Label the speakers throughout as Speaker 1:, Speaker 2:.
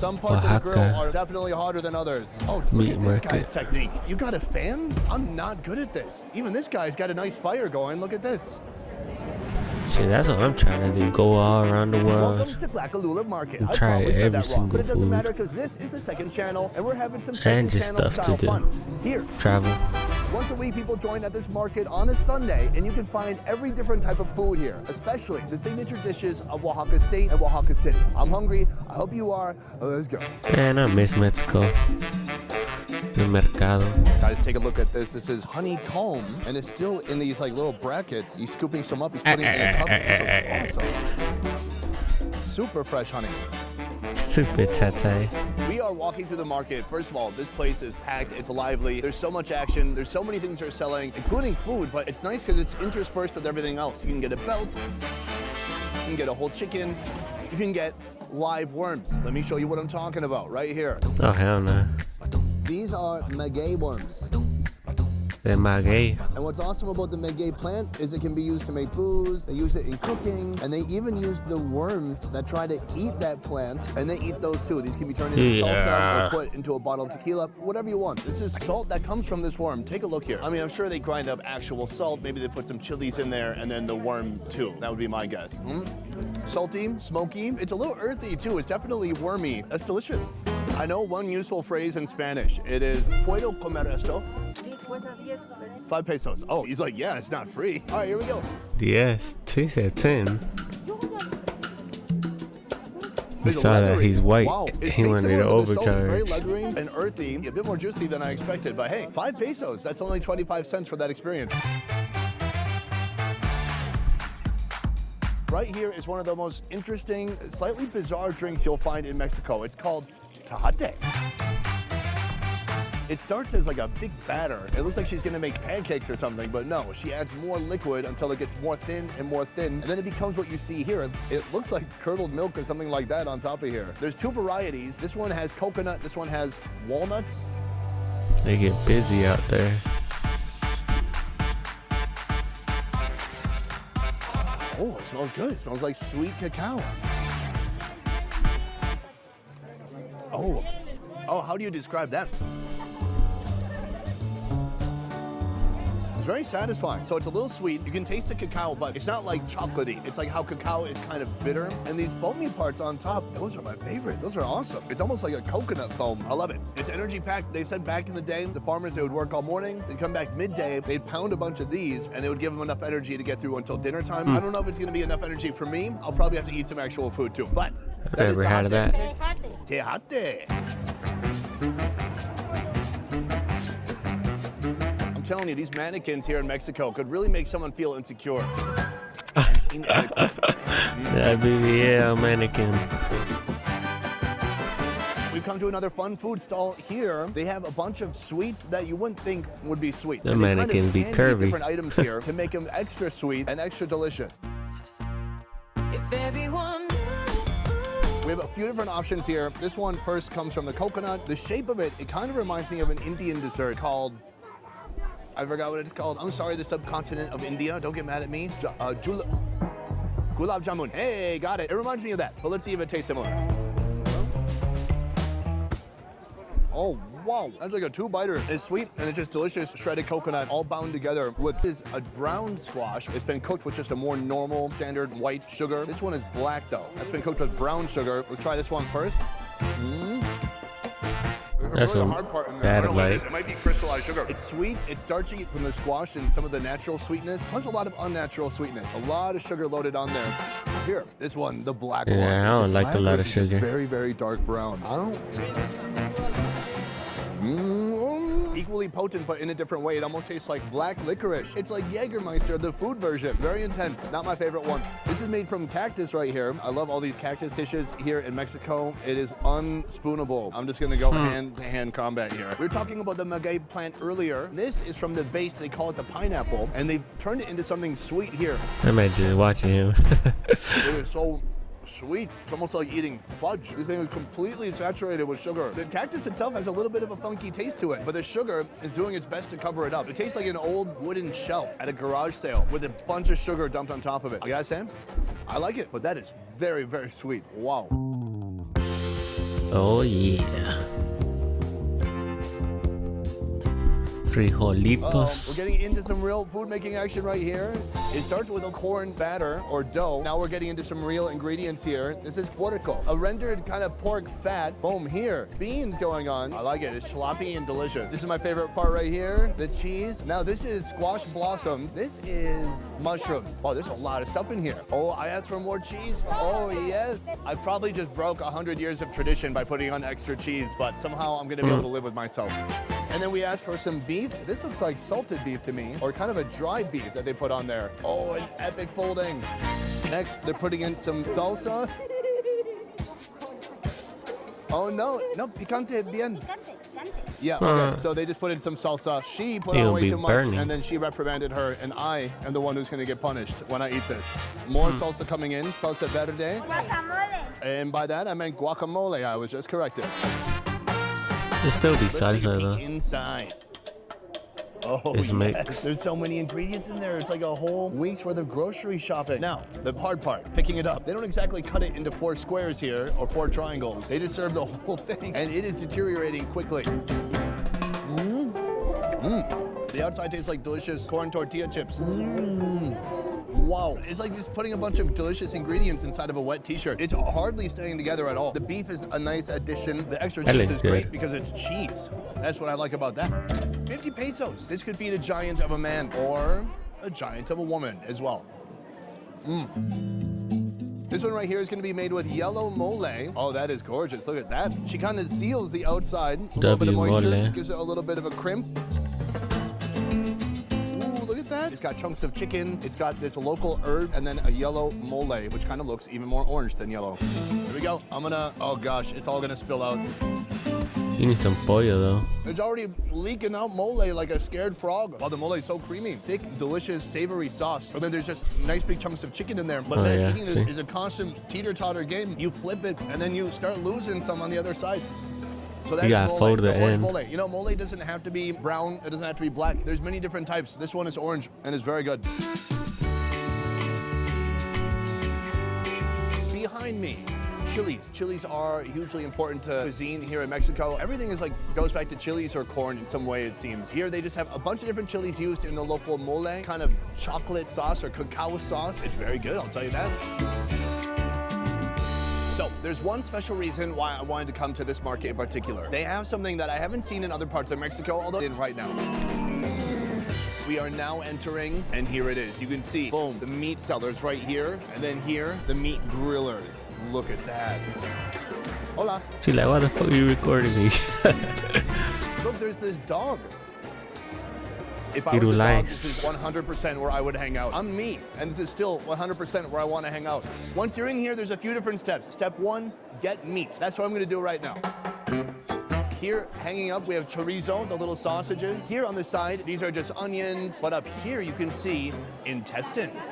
Speaker 1: Some parts of the grill
Speaker 2: Oaxaca
Speaker 1: are definitely hotter than others. Oh, look
Speaker 2: meat
Speaker 1: at this guy's
Speaker 2: market.
Speaker 1: technique. You got a fan? I'm not good at this. Even this guy's got a nice fire going. Look at this.
Speaker 2: See, that's what I'm trying to do. Go all around the
Speaker 1: Welcome
Speaker 2: world
Speaker 1: to Blackalula Market.
Speaker 2: and
Speaker 1: I
Speaker 2: try
Speaker 1: probably said
Speaker 2: every
Speaker 1: that wrong, but it
Speaker 2: single
Speaker 1: doesn't
Speaker 2: food
Speaker 1: matter because this is the second channel and we're having some
Speaker 2: and
Speaker 1: second
Speaker 2: just
Speaker 1: channel
Speaker 2: stuff to
Speaker 1: style
Speaker 2: do.
Speaker 1: fun. Here,
Speaker 2: Travel.
Speaker 1: once a week people join at this market on a Sunday and you can find every different type of food here, especially the signature dishes of Oaxaca State and Oaxaca City. I'm hungry. I hope you are. Let's go.
Speaker 2: Man, I miss Mexico. The mercado.
Speaker 1: Guys, take a look at this. This is honeycomb, and it's still in these like little brackets. He's scooping some up. He's putting it in a cup. This looks awesome. Super fresh honey.
Speaker 2: Super tete.
Speaker 1: We are walking through the market. First of all, this place is packed. It's lively. There's so much action. There's so many things they're selling, including food, but it's nice because it's interspersed with everything else. You can get a belt. You can get a whole chicken. You can get live worms. Let me show you what I'm talking about right here.
Speaker 2: Oh, hell no.
Speaker 1: These are maguey worms.
Speaker 2: They're maguey.
Speaker 1: And what's awesome about the maguey plant is it can be used to make booze, they use it in cooking, and they even use the worms that try to eat that plant, and they eat those too. These can be turned into salsa or put into a bottle of tequila, whatever you want. This is salt that comes from this worm. Take a look here. I mean, I'm sure they grind up actual salt. Maybe they put some chilies in there and then the worm too. That would be my guess. Salty, smoky. It's a little earthy too. It's definitely wormy. That's delicious. I know one useful phrase in Spanish. It is, ¿Puedo comer esto? 5 pesos. Oh, he's like, yeah, it's not free. All right, here we go.
Speaker 2: Yes, he said 10. He
Speaker 1: It's
Speaker 2: saw that
Speaker 1: leathery.
Speaker 2: he's white.
Speaker 1: Wow. It
Speaker 2: He
Speaker 1: tastes
Speaker 2: wanted to
Speaker 1: similar to the salt. It's very
Speaker 2: overcharge.
Speaker 1: leathery and earthy, a bit more juicy than I expected. But hey, 5 pesos. That's only 25 cents for that experience. Right here is one of the most interesting, slightly bizarre drinks you'll find in Mexico. It's called tajate. It starts as like a big batter. It looks like she's gonna make pancakes or something, but no, she adds more liquid until it gets more thin, and then it becomes what you see here. It looks like curdled milk or something like that on top of here. There's 2 varieties. This one has coconut, this one has walnuts.
Speaker 2: They get busy out there.
Speaker 1: Oh, it smells good. It smells like sweet cacao. Oh, how do you describe that? It's very satisfying. So it's a little sweet. You can taste the cacao, but it's not like chocolatey. It's like how cacao is kind of bitter. And these foamy parts on top, those are my favorite. Those are awesome. It's almost like a coconut foam. I love it. It's energy packed. They said back in the day, the farmers, they would work all morning. They'd come back midday. They'd pound a bunch of these and it would give them enough energy to get through until dinner time. I don't know if it's going to be enough energy for me. I'll probably have to eat some actual food too. But
Speaker 2: I've never had of that.
Speaker 1: Tejate. I'm telling you, these mannequins here in Mexico could really make someone feel insecure.
Speaker 2: That BBL mannequin.
Speaker 1: We've come to another fun food stall here. They have a bunch of sweets that you wouldn't think would be sweet.
Speaker 2: The
Speaker 1: So they kind of
Speaker 2: mannequins be
Speaker 1: hand
Speaker 2: curvy.
Speaker 1: different items here to make them extra sweet and extra delicious.
Speaker 3: If everyone
Speaker 1: We have a few different options here. This one first comes from the coconut. The shape of it, it kind of reminds me of an Indian dessert called, I forgot what it's called. I'm sorry, the subcontinent of India. Don't get mad at me. Gulab jamun. Hey, got it. It reminds me of that. But let's see if it tastes similar. Oh, wow. That's like a 2-biter. It's sweet and it's just delicious shredded coconut all bound together with this a brown squash. It's been cooked with just a more normal standard white sugar. This one is black though. That's been cooked with brown sugar. Let's try this one first.
Speaker 2: That's
Speaker 1: really
Speaker 2: a
Speaker 1: hard part in there.
Speaker 2: bad
Speaker 1: I don't know what it
Speaker 2: bite.
Speaker 1: is. It might be crystallized sugar. It's sweet, it's starchy from the squash and some of the natural sweetness, plus a lot of unnatural sweetness. A lot of sugar loaded on there. Here, this one, the black one.
Speaker 2: Yeah, I
Speaker 1: Is
Speaker 2: don't
Speaker 1: it
Speaker 2: like
Speaker 1: black
Speaker 2: a
Speaker 1: or
Speaker 2: lot
Speaker 1: is
Speaker 2: of
Speaker 1: it just
Speaker 2: sugar.
Speaker 1: Very, very dark brown. I don't. Equally potent, but in a different way. It almost tastes like black licorice. It's like Jägermeister, the food version. Very intense. Not my favorite one. This is made from cactus right here. I love all these cactus dishes here in Mexico. It is unspoonable. I'm just gonna go hand-to-hand combat here. We were talking about the maguey plant earlier. This is from the base. They call it the pineapple, and they've turned it into something sweet here.
Speaker 2: I'm just watching him.
Speaker 1: It is so sweet. It's almost like eating fudge. This thing is completely saturated with sugar. The cactus itself has a little bit of a funky taste to it, but the sugar is doing its best to cover it up. It tastes like an old wooden shelf at a garage sale with a bunch of sugar dumped on top of it. I gotta say, I like it, but that is very, very sweet. Wow.
Speaker 2: Oh yeah.
Speaker 1: We're
Speaker 2: Frijolitos.
Speaker 1: getting into some real food making action right here. It starts with a corn batter or dough. Now we're getting into some real ingredients here. This is puerco, a rendered kind of pork fat. Boom, here. Beans going on. I like it. It's sloppy and delicious. This is my favorite part right here. The cheese. Now this is squash blossoms. This is mushrooms. Oh, there's a lot of stuff in here. Oh, I asked for more cheese. Oh, yes. I probably just broke 100 years of tradition by putting on extra cheese, but somehow I'm gonna be able to live with myself. And then we asked for some beef. This looks like salted beef to me, or kind of a dry beef that they put on there. Oh, an epic folding. Next, they're putting in some salsa. Oh no, picante bien. Yeah, okay. So they just put in some salsa. She put on way too much, and then she reprimanded her, and I am the one who's gonna get punished when I eat this. More salsa coming in, salsa verde.
Speaker 4: Guacamole.
Speaker 1: And by that, I meant guacamole. I was just corrected.
Speaker 2: It's still be
Speaker 1: Let's take a
Speaker 2: salsa
Speaker 1: peek
Speaker 2: though.
Speaker 1: inside. Oh,
Speaker 2: It's
Speaker 1: yes.
Speaker 2: mixed.
Speaker 1: There's so many ingredients in there. It's like a whole week's worth of grocery shopping. Now, the hard part, picking it up. They don't exactly cut it into 4 squares here or 4 triangles. They just serve the whole thing, and it is deteriorating quickly. The outside tastes like delicious corn tortilla chips. Wow, it's like just putting a bunch of delicious ingredients inside of a wet t-shirt. It's hardly staying together at all. The beef is a nice addition. The extra
Speaker 2: That
Speaker 1: cheese
Speaker 2: looks
Speaker 1: is great
Speaker 2: good.
Speaker 1: because it's cheese. That's what I like about that. 50 pesos. This could feed a giant of a man or a giant of a woman as well. This one right here is going to be made with yellow mole. Oh, that is gorgeous. Look at that. She kind of seals the outside. A little bit of moisture.
Speaker 2: mole.
Speaker 1: Gives it a little bit of a crimp. Look at that. It's got chunks of chicken. It's got this local herb and then a yellow mole, which kind of looks even more orange than yellow. Here we go. Oh gosh, it's all gonna spill out.
Speaker 2: You need some pollo though.
Speaker 1: It's already leaking out mole like a scared frog. Wow, the mole is so creamy. Thick, delicious, savory sauce. And then there's just nice big chunks of chicken in there. But then eating this is a constant teeter-totter game. You flip it and then you start losing some on the other side. So that's
Speaker 2: gotta
Speaker 1: mole,
Speaker 2: fold the
Speaker 1: orange
Speaker 2: end.
Speaker 1: mole. You know, mole doesn't have to be brown. It doesn't have to be black. There's many different types. This one is orange and is very good. Behind me, chilies. Chilies are hugely important to cuisine here in Mexico. Everything is goes back to chilies or corn in some way, it seems. Here they just have a bunch of different chilies used in the local mole, kind of chocolate sauce or cacao sauce. It's very good, I'll tell you that. So, there's one special reason why I wanted to come to this market in particular. They have something that I haven't seen in other parts of Mexico, although in right now. We are now entering, and here it is. You can see, boom, the meat sellers right here, and then here, the meat grillers. Look at that. Hola.
Speaker 2: She's like, why the fuck are you recording me?
Speaker 1: Look, there's this dog. If I was a dog, this is 100% where I would hang out. I'm me, and this is still 100% where I want to hang out. Once you're in here, there's a few different steps. Step 1, get meat. That's what I'm going to do right now. Here, hanging up, we have chorizo, the little sausages. Here on the side, these are just onions. But up here, you can see intestines.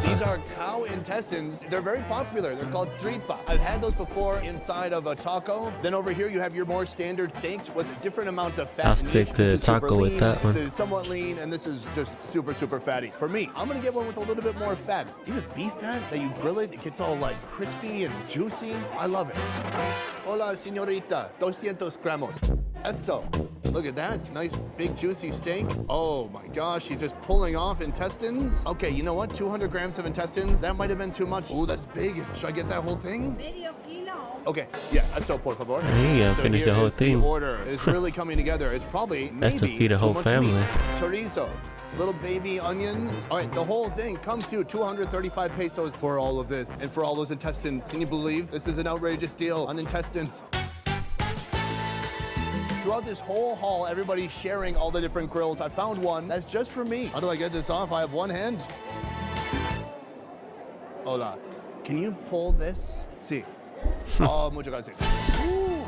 Speaker 1: These are cow intestines. They're very popular. They're called tripa. I've had those before inside of a taco. Then over here, you have your more standard steaks with different amounts of fat.
Speaker 2: I'll stick to the taco with that one.
Speaker 1: This is somewhat lean, and this is just super, super fatty. For me, I'm gonna get one with a little bit more fat. Even beef fat, that you grill it, it gets all like crispy and juicy. I love it. Hola, señorita. 200 gramos. Esto. Look at that. Nice, big, juicy steak. Oh my gosh, she's just pulling off intestines. Okay, you know what? 200 grams of intestines. That might have been too much. Oh, that's big. Should I get that whole thing?
Speaker 4: Medio kilo.
Speaker 1: Okay, yeah, esto, por favor.
Speaker 2: Yeah,
Speaker 1: So
Speaker 2: finish
Speaker 1: here
Speaker 2: the whole
Speaker 1: is
Speaker 2: thing.
Speaker 1: The order. It's really coming together. It's probably
Speaker 2: That's to
Speaker 1: maybe
Speaker 2: feed a
Speaker 1: too
Speaker 2: whole
Speaker 1: much
Speaker 2: family.
Speaker 1: meat. Chorizo. Little baby onions. All right, the whole thing comes to 235 pesos for all of this and for all those intestines. Can you believe this is an outrageous deal on intestines? Throughout this whole haul, everybody's sharing all the different grills. I found one that's just for me. How do I get this off? I have one hand. Hola. Can you pull this? See. Oh, muchas gracias. Ooh,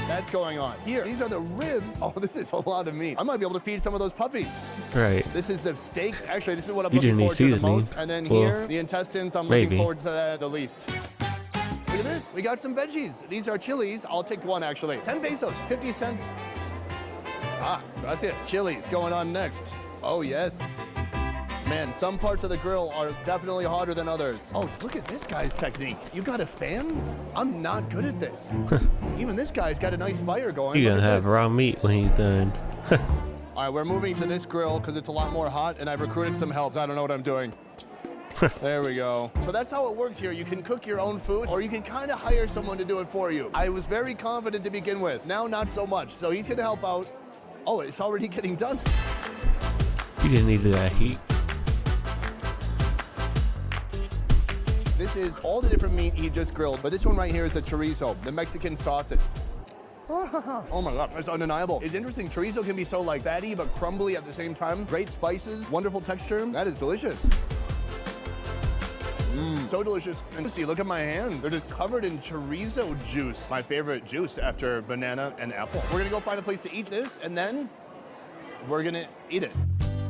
Speaker 1: that's going on. Here, these are the ribs. Oh, this is a lot of meat. I might be able to feed some of those puppies.
Speaker 2: Right.
Speaker 1: This is the steak. Actually, this is what I'm
Speaker 2: You
Speaker 1: looking
Speaker 2: didn't
Speaker 1: forward
Speaker 2: need
Speaker 1: to the most.
Speaker 2: seasoning.
Speaker 1: And then
Speaker 2: Well,
Speaker 1: here, the intestines, I'm
Speaker 2: maybe.
Speaker 1: looking forward to that the least. Look at this. We got some veggies. These are chilies. I'll take one, actually. 10 pesos, 50 cents. Ah, gracias. Chilies going on next. Oh, yes. Man, some parts of the grill are definitely harder than others. Oh, look at this guy's technique. You got a fan? I'm not good at this. Even this guy's got a nice fire going.
Speaker 2: You're
Speaker 1: Look
Speaker 2: gonna
Speaker 1: at
Speaker 2: have
Speaker 1: this.
Speaker 2: raw meat when he's done.
Speaker 1: All right, we're moving to this grill because it's a lot more hot, and I've recruited some help. So I don't know what I'm doing. There we go. So that's how it works here. You can cook your own food, or you can kind of hire someone to do it for you. I was very confident to begin with. Now, not so much. So he's gonna help out. Oh, it's already getting done.
Speaker 2: You didn't need that heat.
Speaker 1: This is all the different meat he just grilled, but this one right here is a chorizo, the Mexican sausage. Oh my God, it's undeniable. It's interesting, chorizo can be so like fatty but crumbly at the same time. Great spices, wonderful texture. That is delicious. So delicious. And see, look at my hand. They're just covered in chorizo juice. My favorite juice after banana and apple. We're gonna go find a place to eat this, and then we're gonna eat it.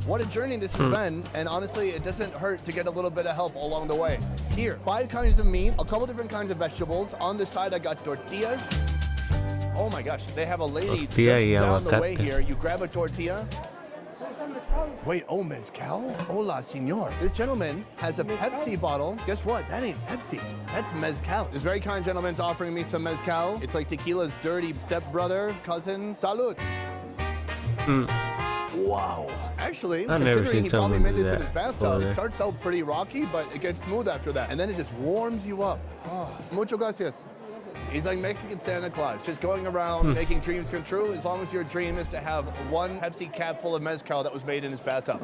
Speaker 1: What a journey this has been, and honestly, it doesn't hurt to get a little bit of help along the way. Here, 5 kinds of meat, a couple different kinds of vegetables. On the side, I got tortillas. Oh my gosh, they have a lady just down the way here. You grab a tortilla. Wait, oh, mezcal? Hola, senor. This gentleman has a Pepsi bottle. Guess what? That ain't Pepsi. That's mezcal. This very kind gentleman's offering me some mezcal. It's like tequila's dirty stepbrother, cousin. Salud. Wow. Actually, considering he probably made this in his bathtub, it starts out pretty rocky, but it gets smooth after that. And then it just warms you up. Oh, mucho gracias. He's like Mexican Santa Claus, just going around making dreams come true, as long as your dream is to have one Pepsi cap full of mezcal that was made in his bathtub.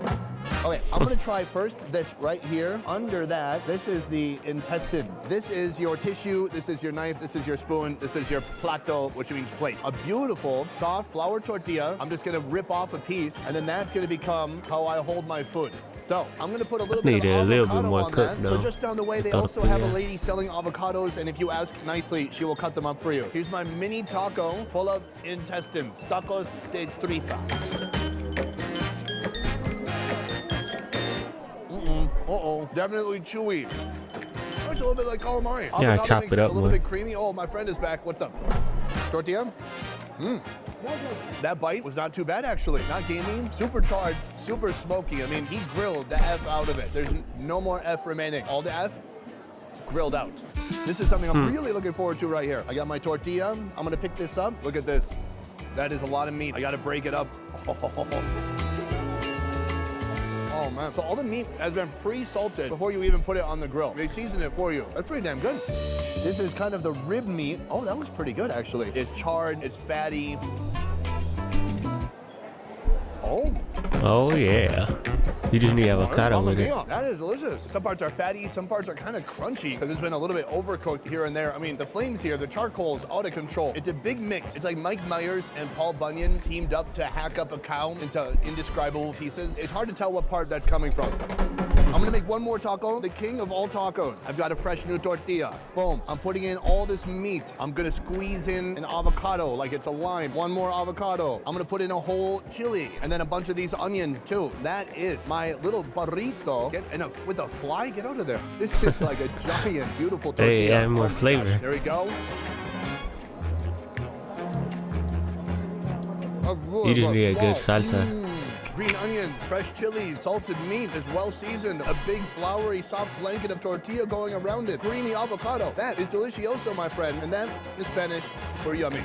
Speaker 1: Okay, I'm gonna try first this right here. Under that, this is the intestines. This is your tissue, this is your knife, this is your spoon, this is your plato, which means plate. A beautiful, soft flour tortilla. I'm just gonna rip off a piece, and then that's gonna become how I hold my food. So, I'm gonna put a little bit of avocado on that. So just down the way, they also have a lady selling avocados, and if you ask nicely, she will cut them up for you. Here's my mini taco full of intestines. Tacos de tripa. Uh-oh, definitely chewy. It's a little bit like calamari.
Speaker 2: Yeah,
Speaker 1: Avocado
Speaker 2: chop
Speaker 1: makes
Speaker 2: it up
Speaker 1: a little
Speaker 2: more.
Speaker 1: bit creamy. Oh, my friend is back. What's up? Tortilla? That bite was not too bad, actually. Not gamey, super charred, super smoky. I mean, he grilled the F out of it. There's no more F remaining. All the F grilled out. This is something I'm really looking forward to right here. I got my tortilla. I'm gonna pick this up. Look at this. That is a lot of meat. I gotta break it up. Oh man. So all the meat has been pre-salted before you even put it on the grill. They season it for you. That's pretty damn good. This is kind of the rib meat. Oh, that looks pretty good actually. It's charred, it's fatty.
Speaker 2: Oh yeah. You just need avocado with it.
Speaker 1: That is delicious. Some parts are fatty, some parts are kind of crunchy because it's been a little bit overcooked here and there. I mean, the flames here, the charcoal's out of control. It's a big mix. It's like Mike Myers and Paul Bunyan teamed up to hack up a cow into indescribable pieces. It's hard to tell what part that's coming from. I'm gonna make one more taco, the king of all tacos. I've got a fresh new tortilla. Boom. I'm putting in all this meat. I'm gonna squeeze in an avocado like it's a lime. One more avocado. I'm gonna put in a whole chili and then a bunch of these onions too. That is my little burrito. With a fly, get out of there. This is like a giant, beautiful tortilla.
Speaker 2: Hey, add more flavor.
Speaker 1: There we go.
Speaker 2: You just need a good salsa.
Speaker 1: Green onions, fresh chilies, salted meat is well seasoned. A big floury soft blanket of tortilla going around it. Creamy avocado. That is delicioso, my friend. And that is Spanish for yummy.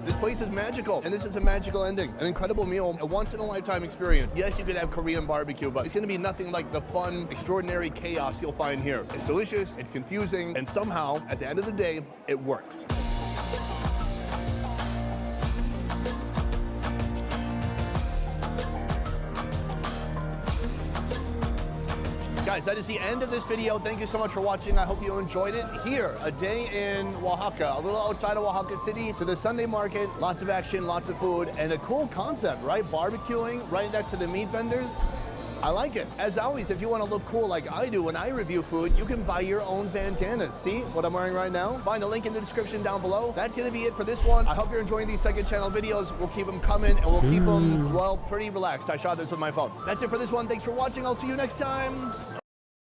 Speaker 1: This place is magical, and this is a magical ending. An incredible meal, a once-in-a-lifetime experience. Yes, you could have Korean barbecue, but it's gonna be nothing like the fun, extraordinary chaos you'll find here. It's delicious, it's confusing, and somehow, at the end of the day, it works. Guys, that is the end of this video. Thank you so much for watching. I hope you enjoyed it. Here, a day in Oaxaca, a little outside of Oaxaca City, to the Sunday market. Lots of action, lots of food, and a cool concept, right? Barbecuing right next to the meat vendors. I like it. As always, if you want to look cool like I do when I review food, you can buy your own bandanas. See what I'm wearing right now? Find the link in the description down below. That's going to be it for this one. I hope you're enjoying these second channel videos. We'll keep them coming, and we'll keep them, well, pretty relaxed. I shot this with my phone. That's it for this one. Thanks for watching. I'll see you next time.